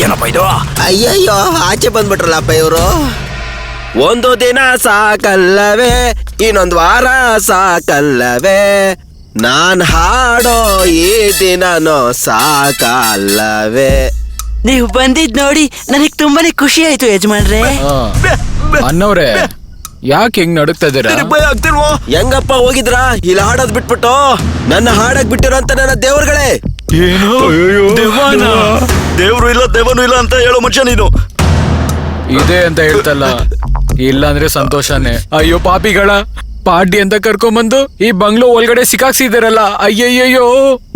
ಏನಪ್ಪ ಇದು? ಅಯ್ಯಯ್ಯೋ, ಆಚೆ ಬಂದ್ಬಿಟ್ರಲ್ಲಪ್ಪ ಇವರು. ಒಂದು ದಿನ ಸಾಕಲ್ಲವೇ, ಇನ್ನೊಂದು ವಾರ ಸಾಕಲ್ಲವೇ, ನಾನ್ ಹಾಡೋ ಈ ದಿನನೋ ಸಾಕಲ್ಲವೇ. ನೀವು ಬಂದಿದ್ ನೋಡಿ ನನಗ್ ತುಂಬಾನೇ ಖುಷಿ ಆಯ್ತು ಯಜಮಾನ್ರೆ. ಅನ್ನವ್ರೆ ಯಾಕೆ ಹೆಂಗ್ ನಡುಕ್ತಾ ಇದೀರಾ? ಭಯ ಆಗ್ತಿಲ್ವೋ? ಹೆಂಗಪ್ಪ ಹೋಗಿದ್ರಾ? ಇಲ್ಲಿ ಹಾಡೋದ್ ಬಿಟ್ಬಿಟ್ಟು ನನ್ನ ಹಾಡಕ್ ಬಿಟ್ಟಿರೋ ಅಂತ ನನ್ನ ದೇವ್ರುಗಳೇ. ಏನು ದೇವ್ರು ಇಲ್ಲ ದೇವನು ಇಲ್ಲ ಅಂತ ಹೇಳೋ ಮನುಷ್ಯ ನೀನು. ಇದೆ ಅಂತ ಹೇಳ್ತಲ್ಲ, ಇಲ್ಲ ಅಂದ್ರೆ ಸಂತೋಷನೇ. ಅಯ್ಯೋ ಪಾಪಿಗಳ, ಪಾರ್ಟಿ ಅಂತ ಕರ್ಕೊಂಬಂದು ಈ ಬಂಗ್ಲೋ ಒಳಗಡೆ ಸಿಕ್ಕಾಕ್ಸಿದಾರಲ್ಲ, ಅಯ್ಯಯ್ಯೋ.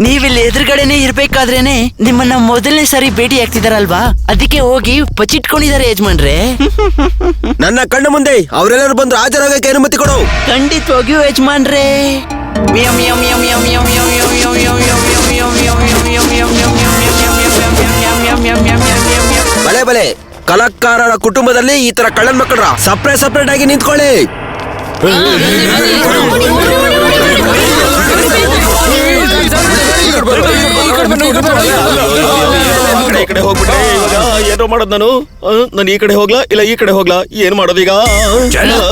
ನೀವಿಲ್ಲಿ ಎದುರುಗಡೆನೆ ಇರ್ಬೇಕಾದ್ರೇನೆ ನಿಮ್ಮನ್ನ ಮೊದಲನೇ ಸಾರಿ ಭೇಟಿ ಆಗ್ತಿದಾರಲ್ವಾ, ಅದಕ್ಕೆ ಹೋಗಿ ಬಚ್ಚಿಟ್ಕೊಂಡಿದ್ದಾರೆ ಯಜಮಾನ್ರೆ. ನನ್ನ ಕಣ್ಣು ಮುಂದೆ ಅವರೆಲ್ಲರೂ ಬಂದು ಹಾಜರಾಗಕ್ಕೆ ಅನುಮತಿ ಕೊಡು. ಖಂಡಿತವಾಗಿಯೂ ಯಜಮಾನ್ರೆ. ಬಲೆ ಬಲೆ, ಕಲಾಕಾರರ ಕುಟುಂಬದಲ್ಲಿ ಈ ತರ ಕಳ್ಳನ್ ಮಕ್ಕಳ ಸಪ್ರೇಟ್ ಆಗಿ ನಿಂತ್ಕೊಳ್ಳಿ. ಈ ಕಡೆ ಹೋಗ್ಬಿಟ್ರೆ ಏನೋ ಮಾಡೋದು ನಾನು. ಈ ಕಡೆ ಹೋಗ್ಲಾ ಇಲ್ಲ ಈ ಕಡೆ ಹೋಗ್ಲಾ? ಏನ್ ಮಾಡೋದೀಗ?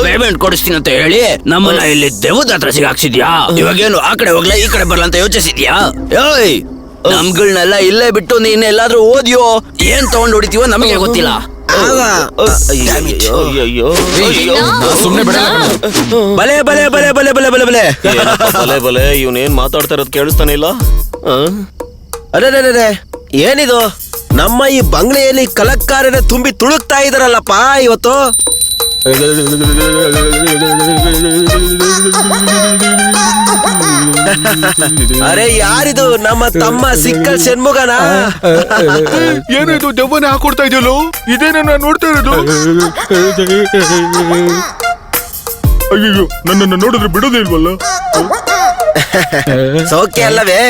ಪೇಮೆಂಟ್ ಕೊಡಿಸ್ತೀನಿ ಅಂತ ಹೇಳಿ ನಮ್ಮನ್ನ ಇಲ್ಲಿ ದೇವದ ಹತ್ರ ಸಿಗಾಕ್ಸಿದ್ಯಾ. ಇವಾಗೇನು ಆ ಕಡೆ ಹೋಗ್ಲಾ ಈ ಕಡೆ ಬರ್ಲಾ ಅಂತ ಯೋಚಿಸಿದ್ಯಾ? ಏಯ್, ನಮ್ಗಳನ್ನೆಲ್ಲ ಇಲ್ಲೇ ಬಿಟ್ಟು ನೀನ್ ಎಲ್ಲಾದ್ರೂ ಓದಿಯೋ ಏನ್ ತಗೊಂಡ್ ಹೊಡಿತೀವೋ ನಮಗೆ ಗೊತ್ತಿಲ್ಲ. ಸುಮ್ನೆ ಬಿಡ. ಬಲೆ ಬಲೆ ಬಲೆ ಬಲೆ ಬಲೆ ಬಲೆ ಬಲೆ ಬಲೆ ಬಲೆ, ಇವನೇನ್ ಮಾತಾಡ್ತಾ ಇರೋದು ಕೇಳಿಸ್ತಾನೆ ಇಲ್ಲ. ಅರೆ ಏನಿದು? ನಮ್ಮ ಈ ಬಂಗ್ಲೆಯಲ್ಲಿ ಕಲಾಕಾರರೇ ತುಂಬಿ ತುಳುಕ್ತಾ ಇದಾರಲ್ಲಪ್ಪ ಇವತ್ತು. ಅರೆ ಯಾರಿದು? ನಮ್ಮ ತಮ್ಮ ಸಿಕ್ಕಲ್ ಷಣ್ಮುಗನ? ಏನಿದು ದೆವ್ವನೇ ಹಾಕೊಡ್ತಾ ಇದೆಯಲ್ಲೋ? ಇದೇನ ನಾನು ನೋಡ್ತಾ ಇರೋದು? ಅಯ್ಯೋ, ನನ್ನನ್ನು ನೋಡಿದ್ರೆ ಬಿಡೋದೇ ಇಲ್ವಲ್ಲ. ಸೌಖ್ಯ ಅಲ್ಲವೇ?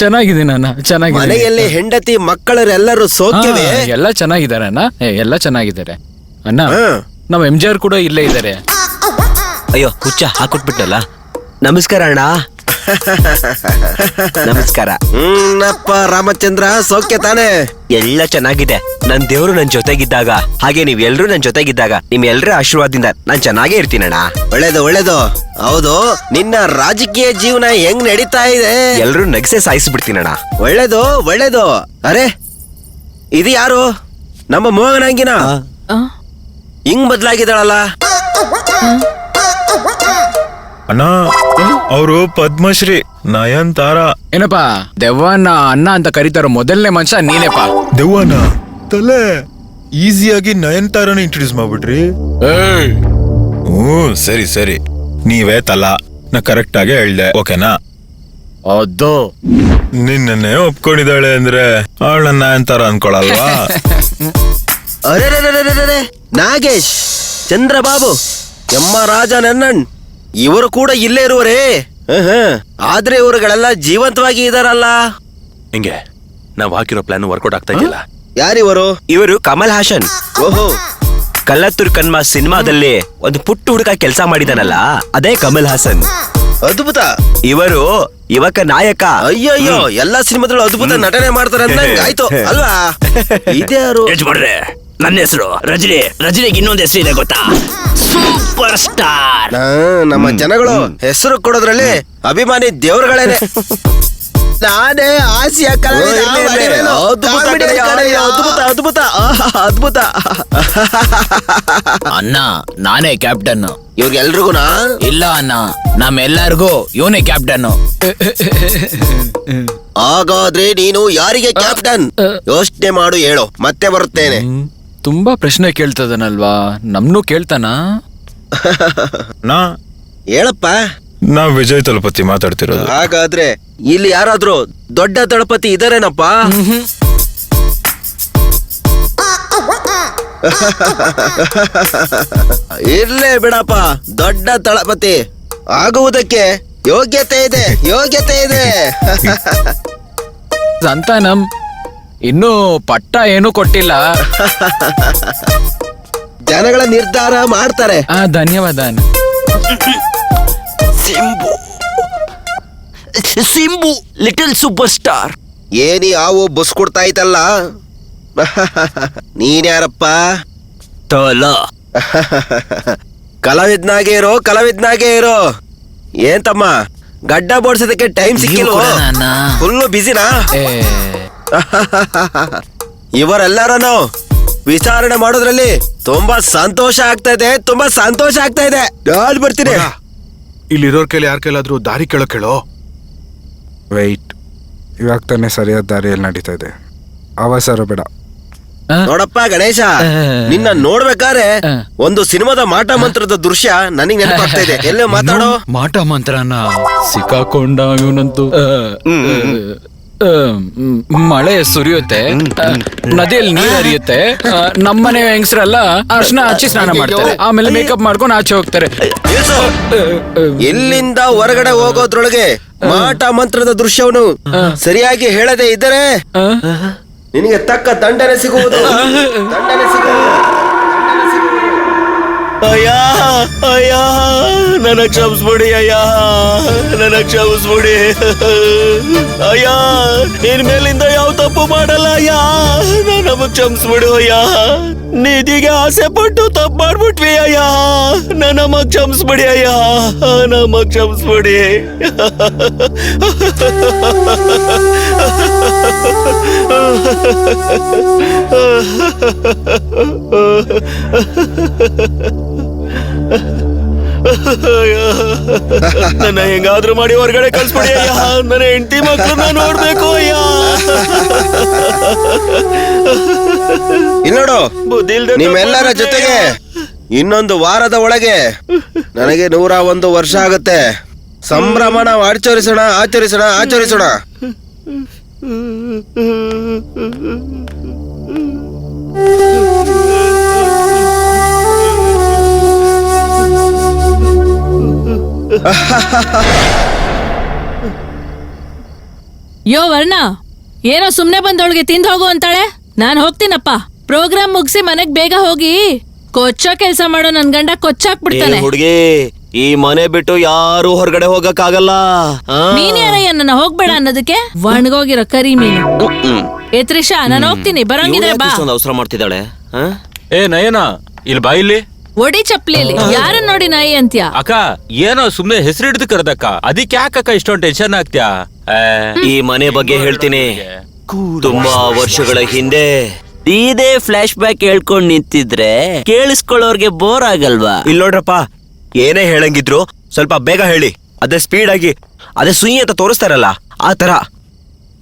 ಚೆನ್ನಾಗಿದೆ ನಾನ, ಚೆನ್ನಾಗಿದೆ. ಮನೆಯಲ್ಲಿ ಹೆಂಡತಿ ಮಕ್ಕಳರೆಲ್ಲರೂ ಸೌಖ್ಯವೇ? ಎಲ್ಲ ಚೆನ್ನಾಗಿದ್ದಾರೆ ಅಣ್ಣ, ಎಲ್ಲ ಚೆನ್ನಾಗಿದ್ದಾರೆ ಅಣ್ಣ. ನಮ್ಮ MJR ಕೂಡ ಇಲ್ಲೇ ಇದ್ದಾರೆ. ಅಯ್ಯೋ ಹುಚ್ಚ ಹಾಕೊಟ್ಬಿಟ್ಟಲ್ಲ. ನಮಸ್ಕಾರ ಅಣ್ಣ. ನಮಸ್ಕಾರ. ಅಪ್ಪ ರಾಮಚಂದ್ರ, ಸೌಖ್ಯ ತಾನೆ? ಎಲ್ಲ ಚೆನ್ನಾಗಿದೆ. ನನ್ ದೇವ್ರು ನನ್ ಜೊತೆಗಿದ್ದಾಗ, ಹಾಗೆ ನೀವ್ ಎಲ್ರು ನನ್ ಜೊತೆಗಿದ್ದಾಗ, ನಿಮ್ ಎಲ್ರ ಆಶೀರ್ವಾದದಿಂದ ನಾನ್ ಚೆನ್ನಾಗೇ ಇರ್ತೀನಣ್ಣ. ಒಳ್ಳೇದು ಒಳ್ಳೇದು. ಹೌದು, ನಿನ್ನ ರಾಜಕೀಯ ಜೀವನ ಹೆಂಗ್ ನಡೀತಾ ಇದೆ? ಎಲ್ರು ನಗ್ಸೆ ಸಾಯಿಸ್ಬಿಡ್ತೀನಣ್ಣ. ಒಳ್ಳೇದು ಒಳ್ಳೇದು. ಅರೆ ಇದು ಯಾರು? ನಮ್ಮ ಮೋಹನಂಗಿನ ಹಿಂಗ್ ಬದ್ಲಾಗಿದ್ದಾಳಲ್ಲ. ಅಣ್ಣ, ಅವರು ಪದ್ಮಶ್ರೀ ನಯನ್ತಾರ. ಏನಪ್ಪಾ ದೆವ್ವನ ಅಣ್ಣ ಅಂತ ಕರೀತಾರೋ ಮೊದಲನೇ ಮನುಷ್ಯ ನೀನೇಪಾ. ದೆವ್ವನ ತಲೆ ಈಸಿಯಾಗಿ ನಯನ್ತಾರನ ಇಂಟ್ರೊಡ್ಯೂಸ್ ಮಾಡ್ಬಿಟ್ರಿ. ಸರಿ ಸರಿ, ನೀವೇ ತಲಾ. ನಾ ಕರೆಕ್ಟ್ ಆಗಿ ಹೇಳ್ದೆ, ಓಕೆನಾ? ಅದು ನಿನ್ನೆ ಒಪ್ಕೊಂಡಿದ್ದಾಳೆ ಅಂದ್ರೆ ಅವಳನ್ನ ನಯನ್ತಾರ ಅನ್ಕೊಳಲ್ವಾ? ಅರೆ ನಾಗೇಶ್, ಚಂದ್ರಬಾಬು, ಎಮ್ಮ ರಾಜ ನನ್ನಣ್ ಇವರು ಕೂಡ ಇಲ್ಲೇ ಇರುವರೇ. ಆದ್ರೆ ಇವರುಗಳೆಲ್ಲ ಜೀವಂತವಾಗಿ ಇದಾರಲ್ಲ. ಹಿಂಗೆ ನಾವ್ ಹಾಕಿರೋ ಪ್ಲಾನ್ ವರ್ಕೌಟ್ ಆಗ್ತಾ ಇದೆಯಲ್ಲ. ಯಾರಿವರು? ಇವರು ಕಮಲ್ ಹಾಸನ್. ಓಹೋ, ಕಲ್ಲತ್ತೂರ್ ಕನ್ಮ ಸಿನಿಮಾದಲ್ಲಿ ಒಂದು ಪುಟ್ಟ ಹುಡುಗ ಕೆಲಸ ಮಾಡಿದಾನಲ್ಲ, ಅದೇ ಕಮಲ್ ಹಾಸನ್. ಅದ್ಭುತ. ಇವರು ಯುವಕ ನಾಯಕ. ಅಯ್ಯಯ್ಯೋ, ಎಲ್ಲಾ ಸಿನಿಮಾದಲ್ಲೂ ಅದ್ಭುತ ನಟನೆ ಮಾಡ್ತಾರೆ ಅಂದಂಗ ಆಯ್ತು ಅಲ್ವಾ? ಇದ್ಯಾರು? ಯಜಮಾನ್ರೆ, ನನ್ನ ಹೆಸರು ರಜನಿ. ರಜನಿಗೆ ಇನ್ನೊಂದು ಹೆಸರು ಇದೆ ಗೊತ್ತಾ? Super star. ನಮ್ಮ ಜನಗಳು ಹೆಸರು ಕೊಡೋದ್ರಲ್ಲಿ ಅಭಿಮಾನಿ ದೇವರುಗಳೇನೆ. ನಾನೇ ಆಸಿಯಾ ಕಲಾವಿದ. ಅದ್ಭುತ ಅದ್ಭುತ ಅದ್ಭುತ. ಅಣ್ಣ, ನಾನೇ ಕ್ಯಾಪ್ಟನ್. ಇವ್ರಿಗೆಲ್ರಿಗೂನಾ? ಇಲ್ಲ ಅಣ್ಣ, ನಮ್ಮೆಲ್ಲರಿಗೂ ಇವನೇ ಕ್ಯಾಪ್ಟನ್. ಹಾಗಾದ್ರೆ ನೀನು ಯಾರಿಗೆ ಕ್ಯಾಪ್ಟನ್? ಯೋಚನೆ ಮಾಡು, ಹೇಳು, ಮತ್ತೆ ಬರುತ್ತೇನೆ. ತುಂಬಾ ಪ್ರಶ್ನೆ ಕೇಳ್ತದನಲ್ವಾ, ನಮ್ನು ಕೇಳ್ತಾನ? ನಾ ಹೇಳಪ್ಪ. ನಾವ್ ವಿಜಯ್ ತಲಪತಿ ಮಾತಾಡ್ತಿರೋದು. ಹಾಗಾದ್ರೆ ಇಲ್ಲಿ ಯಾರಾದ್ರೂ ದೊಡ್ಡ ದಳಪತಿ ಇದಾರೇನಪ್ಪ? ಇರ್ಲೇ ಬಿಡಪ್ಪ, ದೊಡ್ಡ ದಳಪತಿ ಆಗುವುದಕ್ಕೆ ಯೋಗ್ಯತೆ ಇದೆ, ಯೋಗ್ಯತೆ ಇದೆ. ಸಂತಾನಂ ಇನ್ನೂ ಪಟ್ಟ ಏನೂ ಕೊಟ್ಟಿಲ್ಲ. ಜನಗಳ ನಿರ್ಧಾರ ಮಾಡ್ತಾರೆ. ಧನ್ಯವಾದ. Simbu little super star. ಏನಿ ಹಾವು ಬಸ್ ಕೊಡ್ತಾ ಇತ್ತಲ್ಲ, ನೀನ್ಯಾರಪ್ಪ? ತೋಲ ಕಲಾವಿದ್ನಾಗೆ ಇರೋ. ಏನ್ ತಮ್ಮ, ಗಡ್ಡ ಬೋಡ್ಸೋದಕ್ಕೆ ಟೈಮ್ ಸಿಕ್ಕಿಲ್ವೋ? ಫುಲ್ಲು ಬಿಸಿನಾ? ಇವರೆಲ್ಲರನ್ನು ವಿಚಾರಣೆ ಮಾಡೋದ್ರಲ್ಲಿ ತುಂಬಾ ಸಂತೋಷ ಆಗ್ತಾ ಇದೆ. ನಾನ್ ಬರ್ತೀನಿ. ಇಲ್ಲಿರೋರ್ ಕೈಲಿ ಯಾರ ಕೈಲಾದ್ರೂ ದಾರಿ ಕೇಳೋ. ವೆಯ್ಟ್, ಇವಾಗ ತಾನೇ ಸರಿಯಾದ ದಾರಿಯಲ್ಲಿ ನಡೀತಾ ಇದೆ, ಅವಸರ ಬೇಡ. ನೋಡಪ್ಪ ಗಣೇಶ, ನಿನ್ನ ನೋಡ್ಬೇಕಾದ್ರೆ ಒಂದು ಸಿನಿಮಾದ ಮಾಟ ಮಂತ್ರದ ದೃಶ್ಯ ನನಗೆ ನೆನಪಾಗ್ತಾ ಇದೆ. ಎಲ್ಲೇ ಮಾತಾಡೋ. ಮಾಟ ಮಂತ್ರನ ಸಿಕ್ಕಾಕೊಂಡ ಇವನಂತೂ ಮಳೆ ಸುರಿಯುತ್ತೆ, ನದಿಯಲ್ಲಿ ನೀರ್ ಹರಿಯುತ್ತೆ, ನಮ್ಮನೆ ಹೆಂಗಸರೆಲ್ಲ ಅರ್ಶನ ಹಚ್ಚಿ ಸ್ನಾನ ಮಾಡ್ತಾರೆ, ಆಮೇಲೆ ಮೇಕಪ್ ಮಾಡ್ಕೊಂಡು ಆಚೆ ಹೋಗ್ತಾರೆ. ಇಲ್ಲಿಂದ ಹೊರಗಡೆ ಹೋಗೋದ್ರೊಳಗೆ ಮಾಟ ಮಂತ್ರದ ದೃಶ್ಯವನ್ನು ಸರಿಯಾಗಿ ಹೇಳದೆ ಇದ್ದರೆ ನಿನಗೆ ತಕ್ಕ ದಂಡನೆ ಸಿಗುವುದು. ಅಯ್ಯ ನನ್ನ ಕ್ಷಮಿಸ್ಬಿಡಿ ಅಯ್ಯ, ಇನ್ಮೇಲಿಂದ ಯಾವ ತಪ್ಪು ಮಾಡಲ್ಲ ಅಯ್ಯ, ನಮಗ್ ಕ್ಷಮಿಸ್ಬಿಡು ಅಯ್ಯ. ನಿಧಿಗೆ ಆಸೆ ಪಟ್ಟು ತಪ್ಪು ಮಾಡ್ಬಿಟ್ವಿ ಅಯ್ಯ, ನಮಗ್ ಕ್ಷಮಿಸ್ಬಿಡಿ ಅಯ್ಯ, ನಮಗ್ ಕ್ಷಮಿಸ್ಬಿಡಿ. ನನ್ನ ಹೆಂಗಾದ್ರೂ ಮಾಡಿ ಹೊರಗಡೆ ಕಳ್ಸ್ಬಿಡಿ ಅಯ್ಯ, ನನ್ನ ಹೆಂಡತಿ ಮಕ್ಕಳನ್ನ ನೋಡ್ಬೇಕು ಅಯ್ಯ. ಇಲ್ಲಿ ನೋಡು, ನಿಮ್ಮೆಲ್ಲರ ಜೊತೆಗೆ ಇನ್ನೊಂದು ವಾರದ ಒಳಗೆ ನನಗೆ 101 ವರ್ಷ ಆಗುತ್ತೆ. ಸಂಭ್ರಮನ ಆಚರಿಸೋಣ. ಯೋ ವರ್ಣ, ಏನೋ ಸುಮ್ನೆ ಬಂದವಳಿಗೆ ತಿಂದು ಹೋಗು ಅಂತಾಳೆ. ನಾನ್ ಹೋಗ್ತೀನಪ್ಪ. ಪ್ರೋಗ್ರಾಮ್ ಮುಗಿಸಿ ಮನೆಗ್ ಬೇಗ ಹೋಗಿ ಕೊಚ್ಚ ಕೆಲ್ಸ ಮಾಡೋ ನನ್ ಗಂಡ ಕೊಚ್ಚಾಕ್ಬಿಡ್ತಾನೆ. ಹುಡುಗಿ, ಈ ಮನೆ ಬಿಟ್ಟು ಯಾರು ಹೊರಗಡೆ ಹೋಗಕ್ಕಾಗಲ್ಲ. ನೀನ್ ಯಾರಯ್ಯ ನನ್ನ ಹೋಗ್ಬೇಡ ಅನ್ನೋದಕ್ಕೆ? ಒಣಗೋಗಿರೋ ಕರಿ ಮೀನು. ಏ ತ್ರಿಷಾ, ನಾನು ಹೋಗ್ತೀನಿ, ಬರಂಗಿದ್ರೆ ಬಾ. ಅವಸರ ಮಾಡ್ತಿದ್ದಾಳೆ. ಏ ನಯನ, ಇಲ್ಲಿ ಬಾ ಇಲ್ಲಿ. ಒಡಿ ಚಪ್ಲಿಯಲ್ಲಿ ಯಾರನ್ನ ನೋಡಿ ನಾಯಿ ಅಂತ್ಯಾ? ಅಕ್ಕ, ಏನೋ ಸುಮ್ನೆ ಹೆಸರು ಹಿಡಿದು ಕರೆದಕ್ಕ, ಅದಕ್ಕೆ ಯಾಕಕ್ಕ ಇಷ್ಟೊಂದು ಟೆನ್ಷನ್ ಆಗ್ತ್ಯಾ? ಈ ಮನೆ ಬಗ್ಗೆ ಹೇಳ್ತೀನಿ. ತುಂಬಾ ವರ್ಷಗಳ ಹಿಂದೆ ಇದೇ ಫ್ಲಾಶ್ ಬ್ಯಾಕ್ ಹೇಳ್ಕೊಂಡ್ ನಿಂತಿದ್ರೆ ಕೇಳಿಸ್ಕೊಳ್ಳೋರ್ಗೆ ಬೋರ್ ಆಗಲ್ವಾ? ಇಲ್ಲಿ ನೋಡ್ರಪ್ಪ, ಏನೇ ಹೇಳಂಗಿದ್ರು ಸ್ವಲ್ಪ ಬೇಗ ಹೇಳಿ. ಅದೇ ಸ್ಪೀಡ್ ಆಗಿ, ಅದೇ ಸುಯಿ ಅಂತ ತೋರಿಸ್ತಾರಲ್ಲ ಆ ತರ.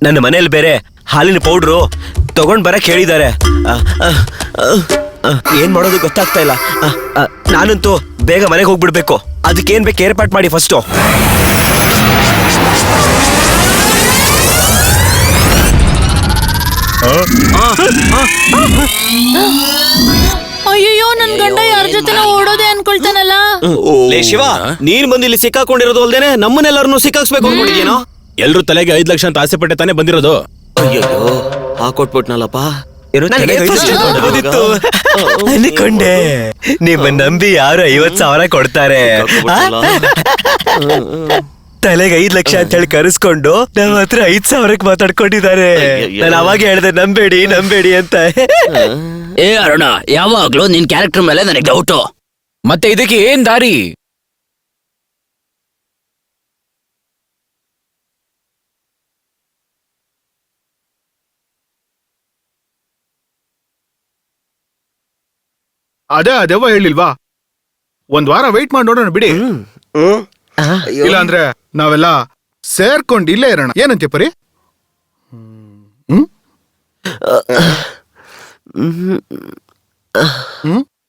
ನನ್ನ ಮನೇಲಿ ಬೇರೆ ಹಾಲಿನ ಪೌಡ್ರು ತಗೊಂಡ್ ಬರಕ್ ಹೇಳಿದ್ದಾರೆ. ಏನ್ ಮಾಡೋದು ಗೊತ್ತಾಗ್ತಾ ಇಲ್ಲ. ನಾನಂತೂ ಬೇಗ ಮನೆಗೆ ಹೋಗ್ಬಿಡ್ಬೇಕು. ಅದಕ್ಕೇನ್ ಬೇಕು ಏರ್ಪಾಟ್ ಮಾಡಿ ಫಸ್ಟು. ಅಯ್ಯೋ, ನನ್ ಗಂಡ ಯಾರ ಜೊತೆ ಓಡೋದೆ ಅನ್ಕೊಳ್ತಾನಲ್ಲ. ಲೇ ಶಿವ, ನೀನ್ ಬಂದು ಇಲ್ಲಿ ಸಿಕ್ಕಾಕೊಂಡಿರೋದು ಅಲ್ದೇನೆ ನಮ್ಮನ್ನೆಲ್ಲರನ್ನು ಸಿಕ್ಕಾಕ್ಸ್ಬೇಕು ಅನ್ಕೊಂಡಿದ್ಯೇನೋ? ಎಲ್ರು ತಲೆಗೆ 5 ಲಕ್ಷ ಅಂತ ಆಸೆ ಪಟ್ಟೆ ತಾನೇ ಬಂದಿರೋದು. ಅಯ್ಯೋ, ಹಾಕೊಟ್ಬಿಟ್ನಲ್ಲಪ್ಪ. ಅನ್ಕೊಂಡೆ ನಿಮ್ಮ ನಂಬಿ ಯಾರು 50,000 ಕೊಡ್ತಾರೆ. ತಲೆಗೆ 5 ಲಕ್ಷ ಅಂತ ಹೇಳಿ ಕರೆಸ್ಕೊಂಡು ನಮ್ಮ ಹತ್ರ 5,000ಕ್ಕೆ ಮಾತಾಡ್ಕೊಂಡಿದ್ದಾರೆ. ನಾನು ಅವಾಗ ಹೇಳ್ದೆ ನಂಬೇಡಿ ಅಂತ. ಏ ಅರುಣ, ಯಾವಾಗ್ಲೂ ನಿನ್ ಕ್ಯಾರೆಕ್ಟರ್ ಮೇಲೆ ನನಗೆ ಡೌಟು. ಮತ್ತೆ ಇದಕ್ಕೆ ಏನ್ ದಾರಿ? ಅದೆವ್ವ ಹೇಳಿಲ್ವಾ? ಒಂದ್ ವಾರ ವೆಯ್ಟ್ ಮಾಡಿ ನೋಡೋಣ ಬಿಡಿ. ಇಲ್ಲ ಅಂದ್ರೆ ನಾವೆಲ್ಲ ಸೇರ್ಕೊಂಡು ಇಲ್ಲೇ ಇರೋಣ. ಏನಂತೆ ಪರಿ?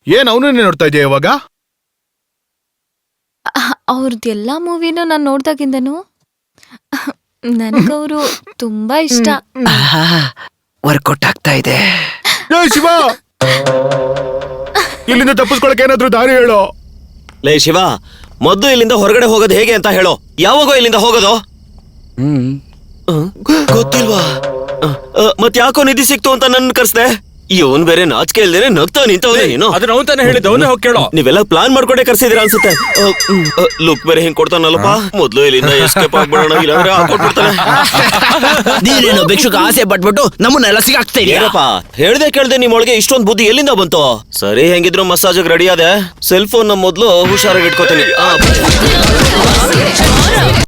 ಏನ್ ಅವನನ್ನೇ ನೋಡ್ತಾ ಇದೆಯಾ ಇವಾಗ? ಅವ್ರದ್ದೆಲ್ಲಾ ಮೂವಿನೂ ನಾನು ನೋಡ್ದಾಗಿಂದನು ನನಗವರು ತುಂಬಾ ಇಷ್ಟ. ವರ್ಕೌಟ್ ಆಗ್ತಾ ಇದೆ. ಶಿವ, ಇಲ್ಲಿಂದ ತಪ್ಪಿಸ್ಕೊಳಕ್ ಏನಾದ್ರೂ ದಾರಿ ಹೇಳೋ. ಲೇ ಶಿವ, ಮೊದ್ಲು ಇಲ್ಲಿಂದ ಹೊರಗಡೆ ಹೋಗೋದು ಹೇಗೆ ಅಂತ ಹೇಳೋ. ಯಾವಾಗೋ ಇಲ್ಲಿಂದ ಹೋಗೋದು? ಗೊತ್ತಿಲ್ವಾ? ಮತ್ ಯಾಕೋ ನಿಧಿ ಸಿಕ್ತು ಅಂತ ನನ್ನ ಕರ್ಸ್ದೆ? ಇವನ್ ಬೇರೆ ನಾಚಿಕೆ ಇಲ್ದೇನೆ ನಗ್ತಾ ನಿಂತವನೇ ನೀನು. ಅದನ್ನ ಅವನ್ ತಾನೇ ಹೇಳಿದ್ದ, ಅವನೇ ಹೋಗಿ ಕೇಳೋ. ನೀವೆಲ್ಲ ಪ್ಲಾನ್ ಮಾಡ್ಕೊಂಡೆ ಕರ್ಸಿದೀರ ಅನ್ಸುತ್ತೆ. ಲುಕ್ ಬೇರೆ ಹಿಂಗ್ ಕೊಡ್ತಾನಲ್ಲಪ್ಪ, ಮೊದ್ಲು ಇಲ್ಲಿಂದ ಎಸ್ಕೇಪ್ ಆಗ್ಬಿಡೋಣ, ಇಲ್ಲಾಂದ್ರೆ ಹಾಕೊಟ್ಬಿಡ್ತಾನೆ. ನೀನೇನು ಭಿಕ್ಷುಕ ಆಸೆ ಪಟ್ಬಿಟ್ಟು ನಮ್ಮನ್ನೆಲ್ಲ ಸಿಗಾಕ್ತಾ ಇದೀಯಾ? ಏನಪ್ಪ ಹೇಳ್ದೆ ಕೇಳ್ದೆ ನಿಮ್ಮೊಳಗೆ ಇಷ್ಟೊಂದು ಬುದ್ಧಿ ಎಲ್ಲಿಂದ ಬಂತು? ಸರಿ, ಹೆಂಗಿದ್ರು ಮಸಾಜ್ ರೆಡಿ ಆದೆ. ಸೆಲ್ ಫೋನ್ ಮೊದ್ಲು ಹುಷಾರಾಗಿ ಇಟ್ಕೋತೀನಿ.